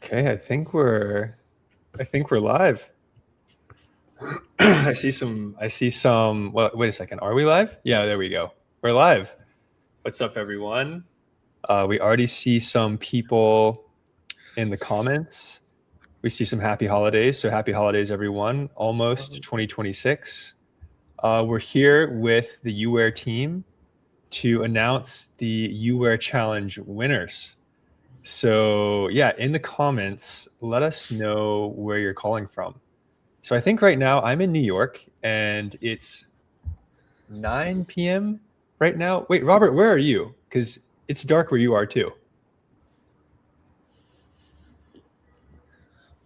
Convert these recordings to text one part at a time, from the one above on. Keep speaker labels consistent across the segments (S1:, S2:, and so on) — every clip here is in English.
S1: Okay, I think we're live. I see some. Well, wait a second. Are we live? Yeah, there we go. We're live. What's up, everyone? We already see some people in the comments. We see some happy holidays. So happy holidays, everyone. Almost 2026. We're here with the YouWare team to announce the YouWare Challenge winners. So yeah, in the comments, let us know where you're calling from. So I think right now I'm in New York and it's 9 p.m. right now. Wait, Robert, where are you? Because it's dark where you are too.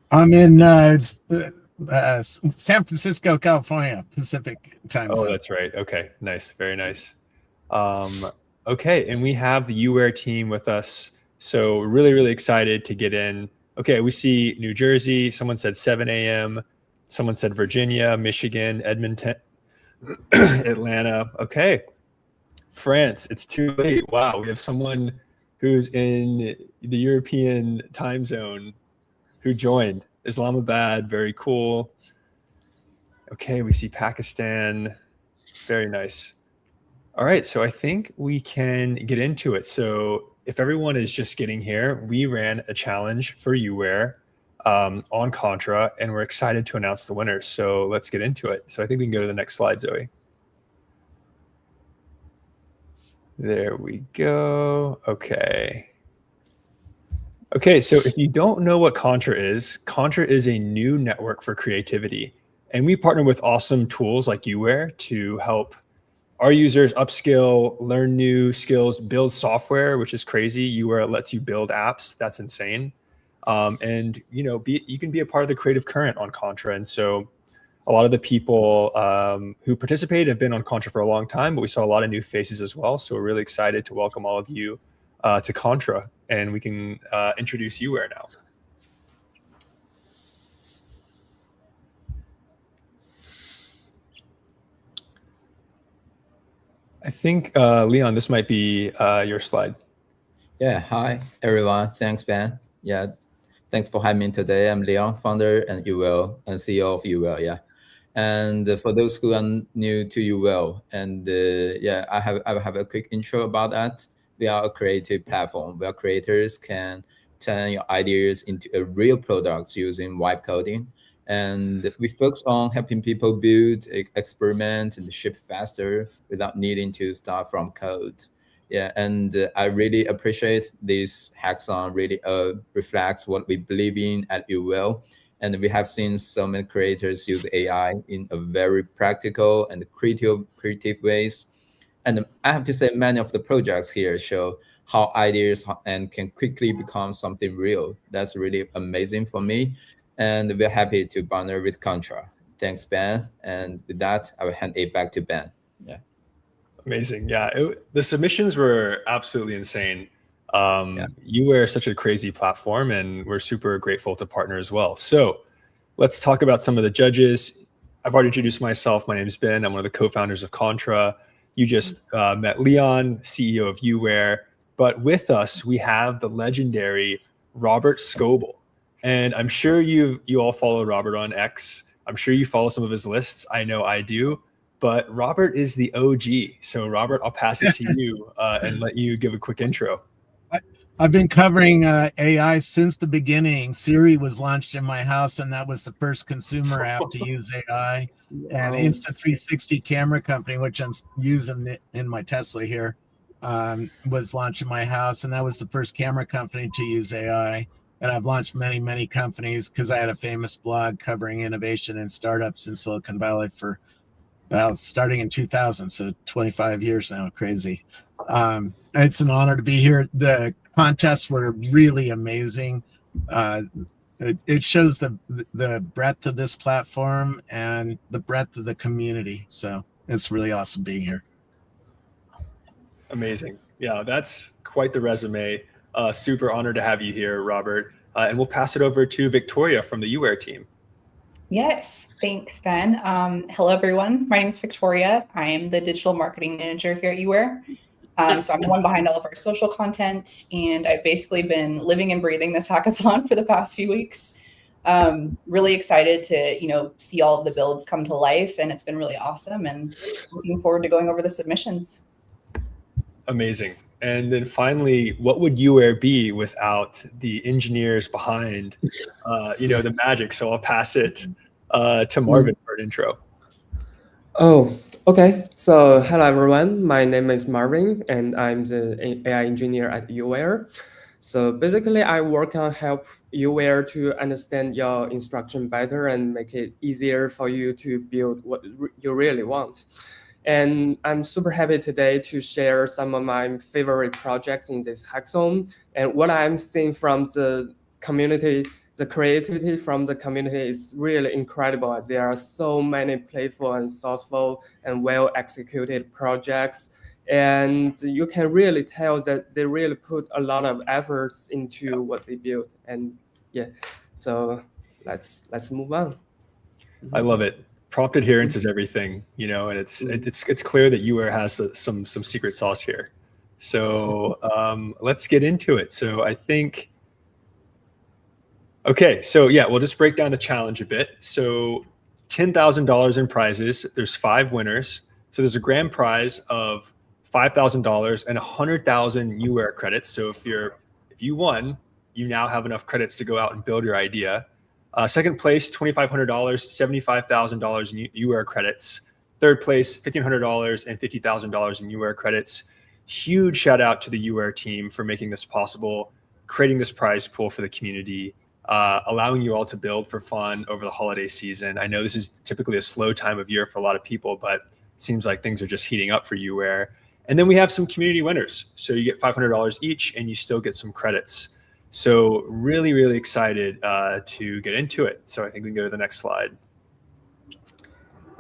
S2: I'm in San Francisco, California, Pacific time zone.
S1: Oh, that's right. Okay, nice. Very nice. Okay, and we have the YouWare team with us. So really, really excited to get in. Okay, we see New Jersey. Someone said 7 a.m. Someone said Virginia, Michigan, Edmonton, Atlanta. Okay. France, it's too late. Wow, we have someone who's in the European time zone who joined. Islamabad, very cool. Okay, we see Pakistan. Very nice. All right, so I think we can get into it. So if everyone is just getting here, we ran a challenge for YouWare on Contra, and we're excited to announce the winners. So let's get into it. So I think we can go to the next slide, Zoe. There we go. Okay. Okay, so if you don't know what Contra is a new network for creativity. And we partner with awesome tools like YouWare to help our users upskill, learn new skills, build software, which is crazy. YouWare lets you build apps. That's insane. And you can be a part of the creative current on Contra. And so a lot of the people who participated have been on Contra for a long time, but we saw a lot of new faces as well. So we're really excited to welcome all of you to Contra, and we can introduce YouWare now. I think, Leon, this might be your slide.
S3: Yeah, hi, everyone. Thanks, Ben. Yeah, thanks for having me today. I'm Leon, founder and YouWare and CEO of YouWare, yeah. And for those who are new to YouWare, and yeah, I have a quick intro about that. We are a creative platform where creators can turn your ideas into a real product using vibe coding. And we focus on helping people build, experiment, and ship faster without needing to start from code. Yeah, and I really appreciate this hackathon. Really reflects what we believe in at YouWare. And we have seen so many creators use AI in a very practical and creative ways. And I have to say, many of the projects here show how ideas and can quickly become something real. That's really amazing for me. And we're happy to partner with Contra. Thanks, Ben. And with that, I will hand it back to Ben. Yeah.
S1: Amazing. Yeah, the submissions were absolutely insane. YouWare is such a crazy platform, and we're super grateful to partner as well. So let's talk about some of the judges. I've already introduced myself. My name is Ben. I'm one of the co-founders of Contra. You just met Leon, CEO of YouWare. But with us, we have the legendary Robert Scoble. And I'm sure you all follow Robert on X. I'm sure you follow some of his lists. I know I do. But Robert is the OG. So Robert, I'll pass it to you and let you give a quick intro.
S2: I've been covering AI since the beginning. Siri was launched in my house, and that was the first consumer app to use AI. And Insta360 camera company, which I'm using in my Tesla here, was launched in my house, and that was the first camera company to use AI. And I've launched many, many companies because I had a famous blog covering innovation and startups in Silicon Valley for starting in 2000, so 25 years now. Crazy. It's an honor to be here. The contests were really amazing. It shows the breadth of this platform and the breadth of the community. So it's really awesome being here.
S1: Amazing. Yeah, that's quite the resume. Super honored to have you here, Robert. And we'll pass it over to Victoria from the YouWare team.
S4: Yes, thanks, Ben. Hello, everyone. My name is Victoria. I am the digital marketing manager here at YouWare. So I'm the one behind all of our social content, and I've basically been living and breathing this hackathon for the past few weeks. Really excited to, see all of the builds come to life, and it's been really awesome, and looking forward to going over the submissions.
S1: Amazing. And then finally, what would YouWare be without the engineers behind, the magic? So I'll pass it to Marvin for an intro.
S5: Oh, okay. So hello, everyone. My name is Marvin, and I'm the AI engineer at YouWare. So basically, I work on help YouWare to understand your instruction better and make it easier for you to build what you really want. And I'm super happy today to share some of my favorite projects in this hackathon. And what I'm seeing from the community, the creativity from the community is really incredible. There are so many playful and thoughtful and well-executed projects. And you can really tell that they really put a lot of efforts into what they built. And yeah, so let's move on.
S1: I love it. Prompt adherence is everything, and it's clear that YouWare has some secret sauce here. So let's get into it. So I think, okay, so yeah, we'll just break down the challenge a bit. So $10,000 in prizes. There's 5 winners. So there's a grand prize of $5,000 and 100,000 YouWare credits. So if you won, you now have enough credits to go out and build your idea. Second place, $2,500, $75,000 in YouWare credits. Third place, $1,500 and $50,000 in YouWare credits. Huge shout out to the YouWare team for making this possible, creating this prize pool for the community, allowing you all to build for fun over the holiday season. I know this is typically a slow time of year for a lot of people, but it seems like things are just heating up for YouWare. And then we have some community winners. So you get $500 each and you still get some credits. So really, really excited to get into it. So I think we can go to the next slide.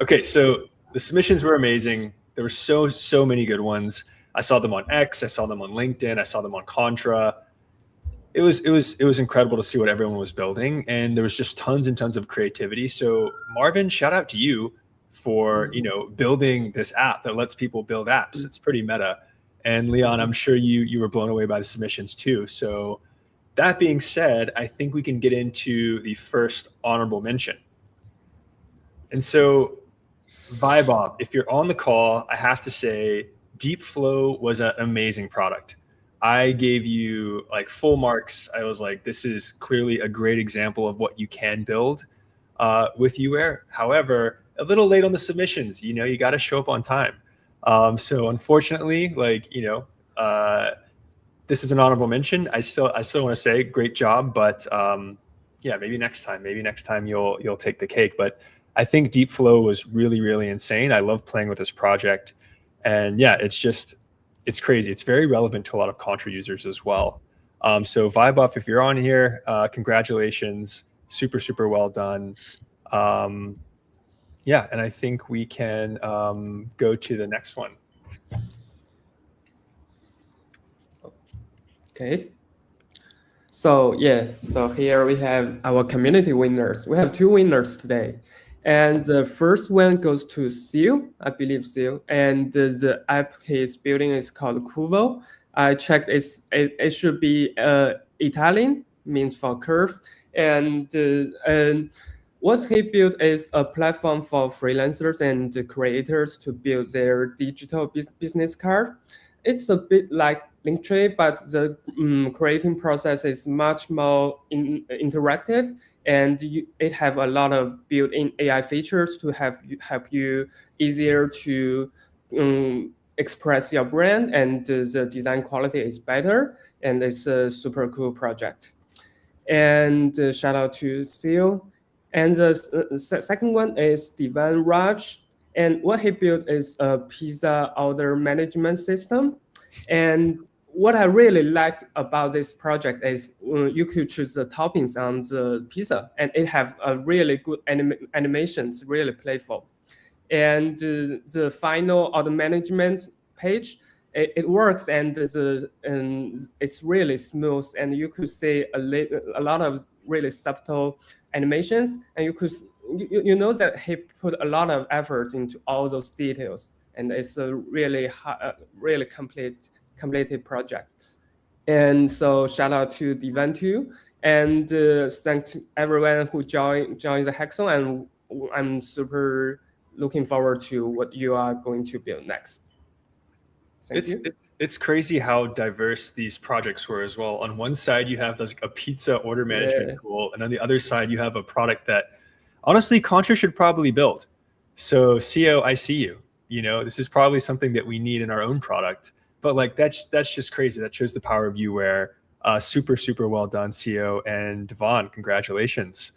S1: Okay, so the submissions were amazing. There were so many good ones. I saw them on X, I saw them on LinkedIn, I saw them on Contra. It was incredible to see what everyone was building, and there was just tons and tons of creativity. So Marvin, shout out to you for building this app that lets people build apps. It's pretty meta. And Leon, I'm sure you were blown away by the submissions too. So that being said, I think we can get into the first honorable mention. And so, Vibob, if you're on the call, I have to say, DeepFlow was an amazing product. I gave you like full marks. I was like, this is clearly a great example of what you can build with YouWare. However, a little late on the submissions. You got to show up on time. So unfortunately, this is an honorable mention. I still want to say great job, but yeah, maybe next time you'll take the cake. But I think DeepFlow was really, really insane. I love playing with this project, and yeah, it's crazy. It's very relevant to a lot of Contra users as well. So Vibuff, if you're on here, congratulations, super well done. Yeah, and I think we can go to the next one.
S5: Okay. So yeah, so here we have our community winners. We have 2 winners today. And the first one goes to Seal, I believe Seal. And the app he's building is called Cuvo. I checked it should be Italian, means for curve. And what he built is a platform for freelancers and creators to build their digital business card. It's a bit like Linktree, but the creating process is much more interactive, and it have a lot of built-in AI features to help you easier to express your brand, and the design quality is better, and it's a super cool project. And shout out to Seal. And the second one is Divan Raj. And what he built is a pizza order management system. And what I really like about this project is you could choose the toppings on the pizza, and it have a really good animations, really playful. And the final order management page, it works, and it's really smooth, and you could see a lot of really subtle animations, and you know that he put a lot of effort into all those details. and it's a really completed project. And so shout out to the event too, and thanks to everyone who joined the hackathon, and I'm super looking forward to what you are going to build next.
S1: It's crazy how diverse these projects were as well. On one side, you have a pizza order management tool, and on the other side, you have a product that honestly Contra should probably build. So CO, I see you. You know, this is probably something that we need in our own product. But like that's just crazy. That shows the power of YouWare. Super well done, CO and Devon. Congratulations.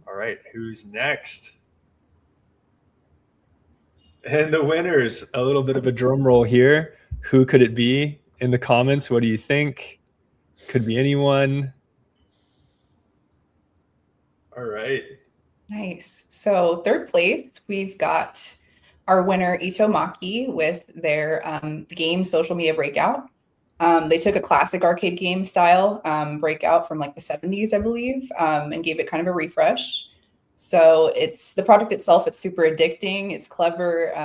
S1: All right, who's next? And the winners, a little bit of a drum roll here. Who could it be? In the comments, what do you think? Could be anyone. All right.
S4: Nice. So third place, we've got our winner, Ito Maki, with their game Social Media Breakout. They took a classic arcade game style Breakout from like the 70s, I believe, and gave it kind of a refresh. So it's the product itself. It's super addicting. It's clever.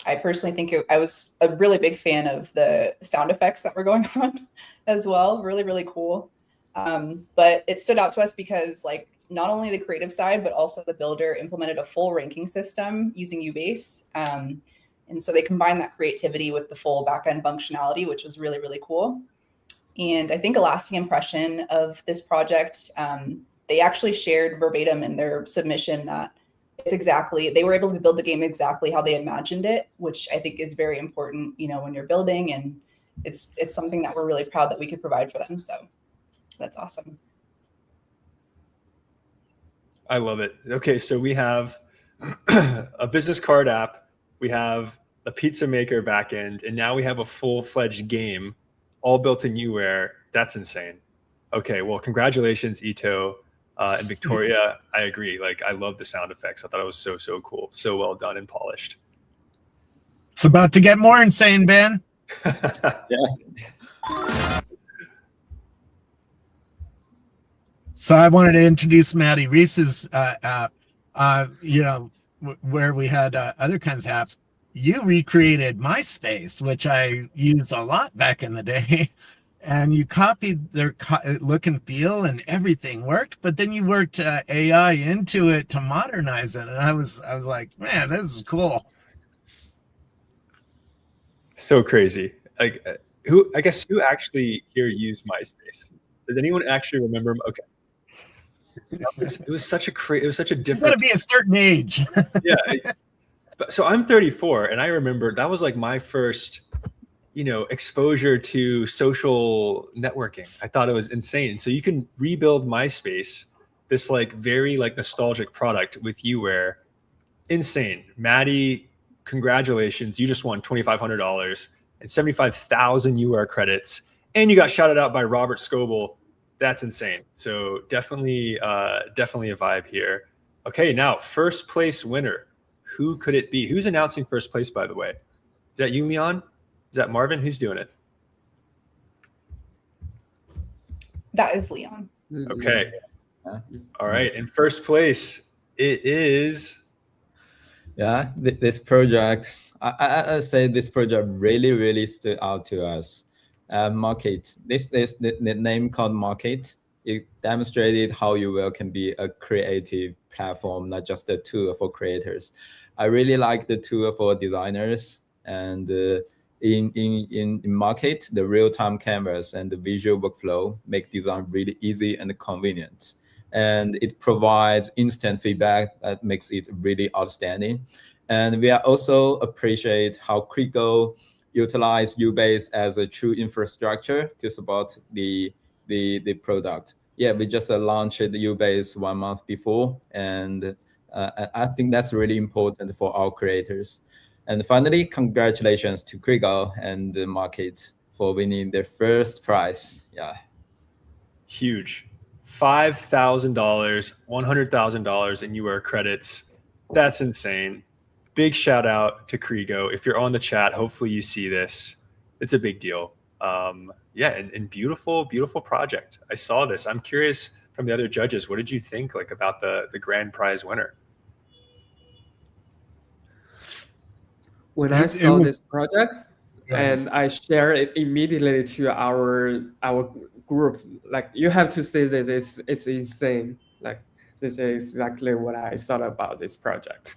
S4: I personally think I was a really big fan of the sound effects that were going on as well. Really cool. But it stood out to us because like not only the creative side, but also the builder implemented a full ranking system using Ubase. And so they combined that creativity with the full backend functionality, which was really cool. And I think a lasting impression of this project, they actually shared verbatim in their submission that they were able to build the game exactly how they imagined it, which I think is very important, you know, when you're building, and it's something that we're really proud that we could provide for them. So that's awesome.
S1: I love it. Okay, so we have a business card app, we have a pizza maker backend, and now we have a full-fledged game all built in YouWare. That's insane. Okay, well, congratulations, Ito. And Victoria, I agree. Like, I love the sound effects. I thought it was so cool. So well done and polished.
S2: It's about to get more insane, Ben.
S3: Yeah.
S2: So I wanted to introduce Maddie Reese's app, you know, where we had other kinds of apps. You recreated MySpace, which I used a lot back in the day. And you copied their look and feel, and everything worked. But then you worked AI into it to modernize it, and I was like, man, this is cool.
S1: So crazy. Like, who actually here used MySpace? Does anyone actually remember? Okay, it was such a different.
S2: You gotta be a certain age.
S1: Yeah. So I'm 34, and I remember that was like my first, you know, exposure to social networking. I thought it was insane. So you can rebuild MySpace, this like very like nostalgic product with YouWare. Insane. Maddie, congratulations. You just won $2,500 and 75,000 YouWare credits. And you got shouted out by Robert Scoble. That's insane. So definitely a vibe here. Okay, now first place winner. Who could it be? Who's announcing first place, by the way? Is that you, Leon? Is that Marvin? Who's doing it?
S4: That is Leon.
S1: Okay. All right. In first place, it is.
S3: Yeah, this project, I say this project really stood out to us. Market. This the name called Market. It demonstrated how YouWare can be a creative platform, not just a tool for creators. I really like the tool for designers, and in Market, the real-time cameras and the visual workflow make design really easy and convenient. And it provides instant feedback that makes it really outstanding. And we also appreciate how Crigo utilize Ubase as a true infrastructure to support the product. Yeah, we just launched the Ubase 1 month before, and I think that's really important for our creators. And finally, congratulations to Crigo and the Market for winning their first prize. Yeah,
S1: Huge. $5,000, $100,000 in YouWare credits. That's insane. Big shout out to Crigo. If you're on the chat, hopefully you see this. It's a big deal. Yeah, and beautiful project. I saw this. I'm curious from the other judges, what did you think like about the grand prize winner?
S5: when
S2: It-
S5: I
S2: it
S5: saw
S2: was-
S5: this project,
S2: Go ahead.
S5: and I share it immediately to our group. Like, you have to see this. It's insane. Like, this is exactly what I thought about this project.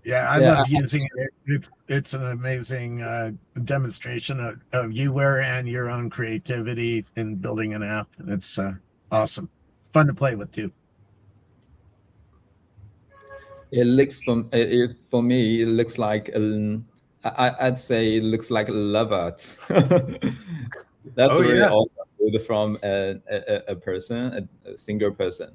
S2: Yeah, I
S3: Yeah,
S2: love using it. It's an amazing demonstration of YouWare and your own creativity in building an app. It's awesome. It's fun to play with too.
S3: it looks for me. It looks like I'd say it looks like a love art. That's
S1: Oh,
S3: really
S1: yeah.
S3: awesome. From a person, a single person.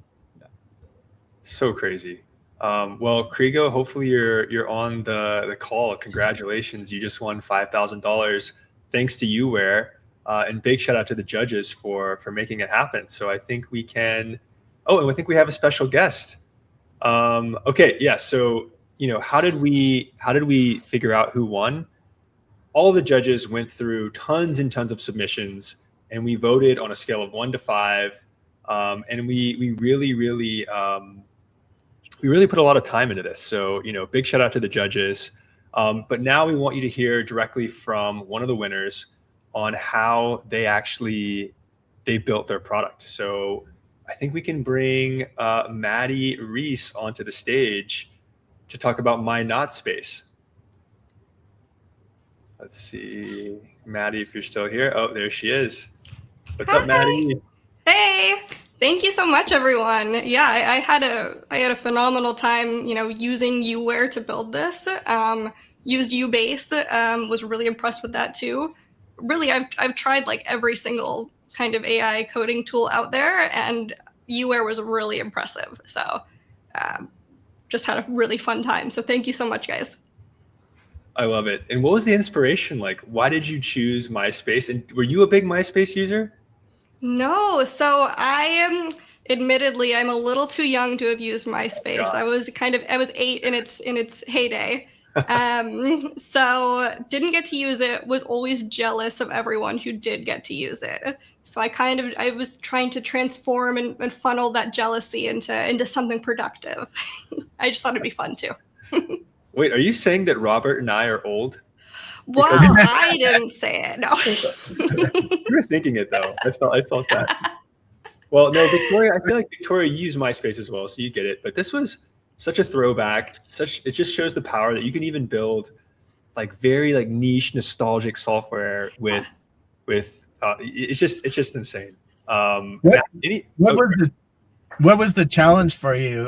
S1: So crazy. Well, Krigo, hopefully you're on the call. Congratulations, you just won $5,000 thanks to YouWare, and big shout out to the judges for making it happen. So I think we can. Oh, and I think we have a special guest. Okay, yeah. So how did we figure out who won? All the judges went through tons and tons of submissions, and we voted on a scale of 1 to 5, and we really put a lot of time into this. So, big shout out to the judges. But now we want you to hear directly from one of the winners on how they built their product. So I think we can bring Maddie Reese onto the stage to talk about My Not Space. Let's see, Maddie, if you're still here. Oh, there she is. What's up, Maddie?
S6: Hey, thank you so much, everyone. Yeah, I had a phenomenal time, using YouWare to build this. Used YouBase, was really impressed with that too. Really, I've tried like every single kind of AI coding tool out there, and YouWare was really impressive. So, just had a really fun time. So thank you so much, guys.
S1: I love it. And what was the inspiration like? Why did you choose MySpace? And were you a big MySpace user?
S6: No, so admittedly, I'm a little too young to have used MySpace.
S1: God.
S6: I was 8 in its heyday. So didn't get to use it, was always jealous of everyone who did get to use it. So I was trying to transform and funnel that jealousy into something productive. I just thought it'd be fun too.
S1: Wait, are you saying that Robert and I are old?
S6: Well, I didn't say it. No.
S1: You were thinking it though. I felt that. Well, no, Victoria, I feel like Victoria used MySpace as well, so you get it. But this was such a throwback. It just shows the power that you can even build like very like niche, nostalgic software with it's just insane.
S2: What was the challenge for you?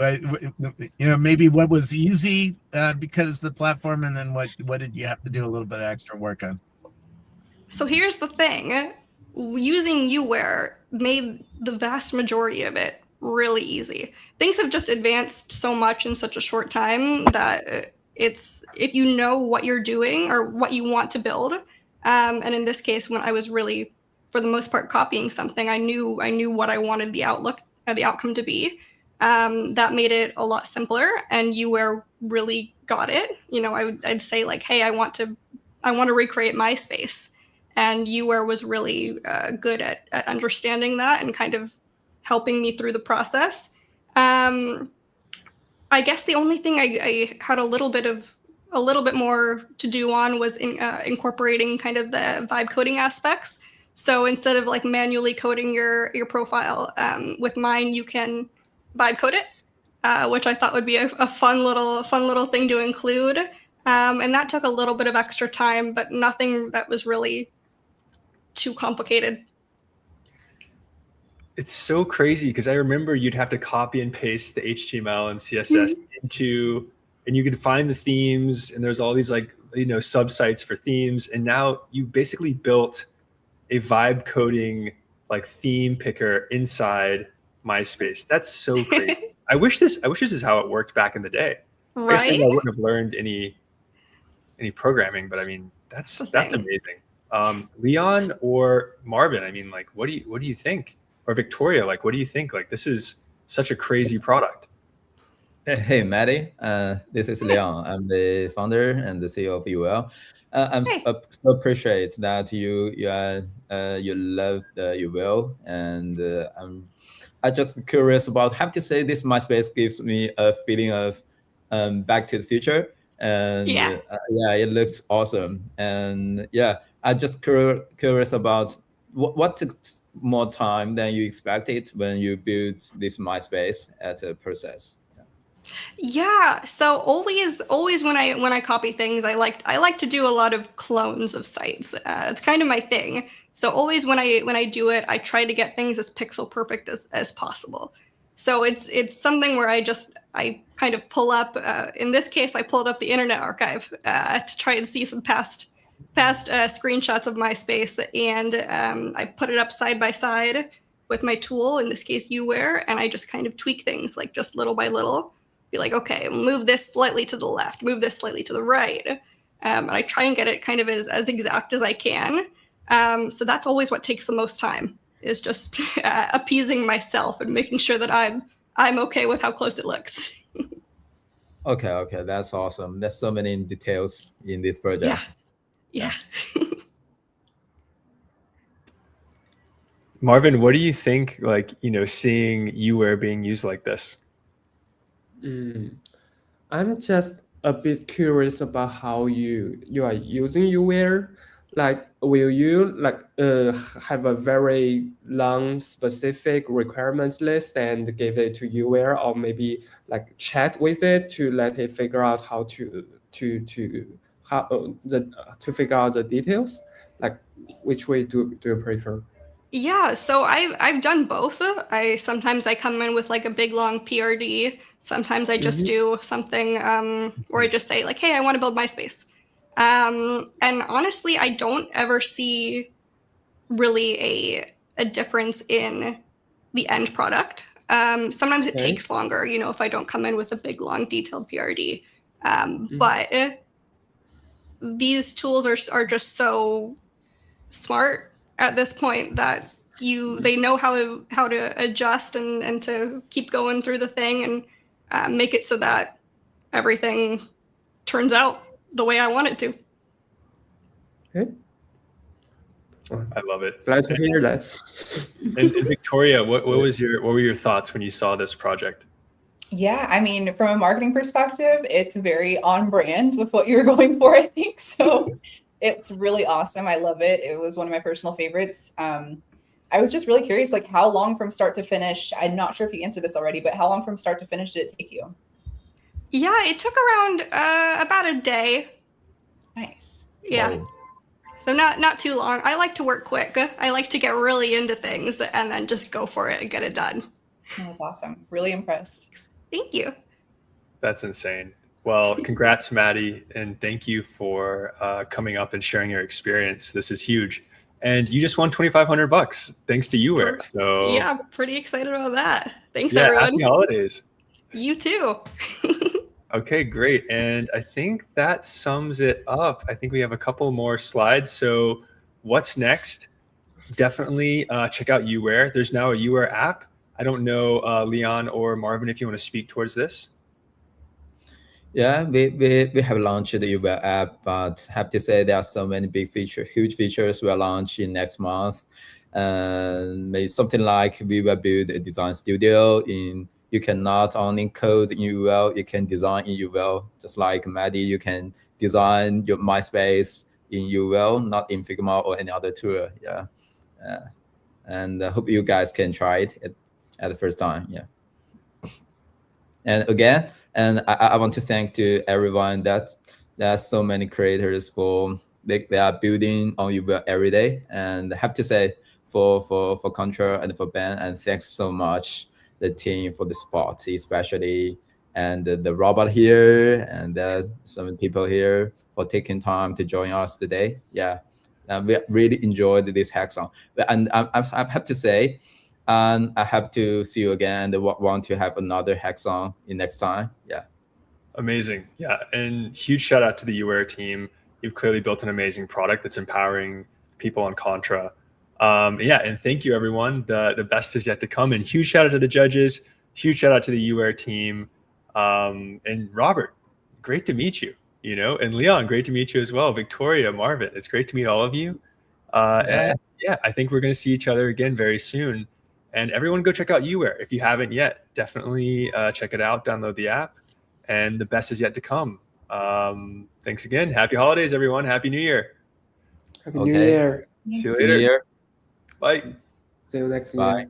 S2: Maybe what was easy because the platform, and then what did you have to do a little bit of extra work on?
S6: So here's the thing. Using YouWare made the vast majority of it really easy. Things have just advanced so much in such a short time that if you know what you're doing or what you want to build, and in this case, when I was really, for the most part, copying something, I knew what I wanted the outcome to be. That made it a lot simpler, and YouWare really got it. I'd say like, hey, I want to recreate MySpace. And YouWare was really good at understanding that and kind of helping me through the process. I guess the only thing I had a little bit more to do on was incorporating kind of the vibe coding aspects. So instead of like manually coding your profile, with mine you can vibe code it, which I thought would be a fun little thing to include. And that took a little bit of extra time, but nothing that was really too complicated.
S1: It's so crazy because I remember you'd have to copy and paste the HTML and CSS into, and you could find the themes, and there's all these like subsites for themes, and now you basically built a vibe coding like theme picker inside MySpace. That's so crazy. I wish this is how it worked back in the day.
S6: Right?
S1: I wouldn't have learned any programming, but I mean that's amazing. Leon or Marvin, I mean, like, what do you think? Or Victoria, like, what do you think? Like, this is such a crazy product.
S3: Hey, Maddie. This is Leon. I'm the founder and the CEO of YouWare. So appreciate that you love YouWare, and I'm just curious about. Have to say, this MySpace gives me a feeling of Back to the Future, and
S6: Yeah.
S3: yeah, it looks awesome. And yeah, I'm just curious about what took more time than you expected when you built this MySpace at a process.
S6: Yeah. So always when I copy things, I like to do a lot of clones of sites. It's kind of my thing. So always when I do it, I try to get things as pixel perfect as possible. So it's something where I kind of pull up. In this case, I pulled up the Internet Archive to try and see some past screenshots of MySpace, and I put it up side by side with my tool. In this case, YouWare, and I just kind of tweak things like just little by little. Be like, okay, move this slightly to the left, move this slightly to the right. And I try and get it kind of as exact as I can. So that's always what takes the most time, is just appeasing myself and making sure that I'm okay with how close it looks.
S3: Okay, that's awesome. There's so many details in this project.
S6: Yeah.
S1: Marvin, what do you think, like, seeing YouWare being used like this?
S5: I'm just a bit curious about how you are using YouWare. Like, will you have a very long specific requirements list and give it to YouWare, or maybe like chat with it to let it figure out how to figure out the details? Like, which way do you prefer?
S6: Yeah, so I've done both. Sometimes I come in with like a big long PRD. Sometimes I just do something where I just say like, hey, I want to build MySpace. And honestly, I don't ever see really a difference in the end product. Sometimes it takes longer, if I don't come in with a big long detailed PRD. But these tools are just so smart at this point that they know how to adjust and to keep going through the thing and make it so that everything turns out the way I want it to.
S5: Okay.
S1: I love it.
S5: Glad to hear that.
S1: And Victoria, what were your thoughts when you saw this project?
S4: Yeah, I mean, from a marketing perspective, it's very on brand with what you're going for, I think. So it's really awesome. I love it. It was one of my personal favorites. I was just really curious, like, how long from start to finish? I'm not sure if you answered this already, but how long from start to finish did it take you?
S6: Yeah, it took around about a day.
S4: Nice.
S6: Yeah.
S3: Wow.
S6: So not too long. I like to work quick. I like to get really into things and then just go for it and get it done.
S4: Oh, that's awesome. Really impressed.
S6: Thank you.
S1: That's insane. Well, congrats, Maddie, and thank you for coming up and sharing your experience. This is huge, and you just won $2,500 thanks to YouWare. So
S6: yeah, I'm pretty excited about that. Thanks,
S1: yeah,
S6: everyone.
S1: happy holidays.
S6: You too.
S1: Okay, great. And I think that sums it up. I think we have a couple more slides. So what's next? Definitely check out YouWare. There's now a YouWare app. I don't know, Leon or Marvin, if you want to speak towards this.
S3: Yeah, we have launched the YouWare app, but have to say there are so many huge features we'll launch in next month. And maybe something like we will build a design studio you can not only code in UL, you can design in UL. Just like Maddie, you can design your MySpace in UL, not in Figma or any other tool. Yeah, and I hope you guys can try it at the first time. Yeah. And again, I want to thank to everyone there's so many creators they are building on UL every day. And I have to say for Contra and for Ben, and thanks so much the team for the support, especially and the robot here and some people here for taking time to join us today. Yeah, we really enjoyed this hackathon. And I have to say, and I have to see you again and want to have another hackathon in next time. Yeah.
S1: Amazing. Yeah. And huge shout out to the YouWare team. You've clearly built an amazing product that's empowering people on Contra. Yeah. And thank you, everyone. The best is yet to come. And huge shout out to the judges. Huge shout out to the YouWare team. And Robert, great to meet you, and Leon, great to meet you as well. Victoria, Marvin, it's great to meet all of you. And yeah, I think we're going to see each other again very soon. And everyone go check out YouWare. If you haven't yet, definitely check it out, download the app. and the best is yet to come. Thanks again. Happy holidays, everyone. Happy New Year.
S5: Happy New Year.
S1: See you
S3: See you
S1: later.
S3: here.
S1: Bye.
S5: See you next
S3: Bye.
S5: year.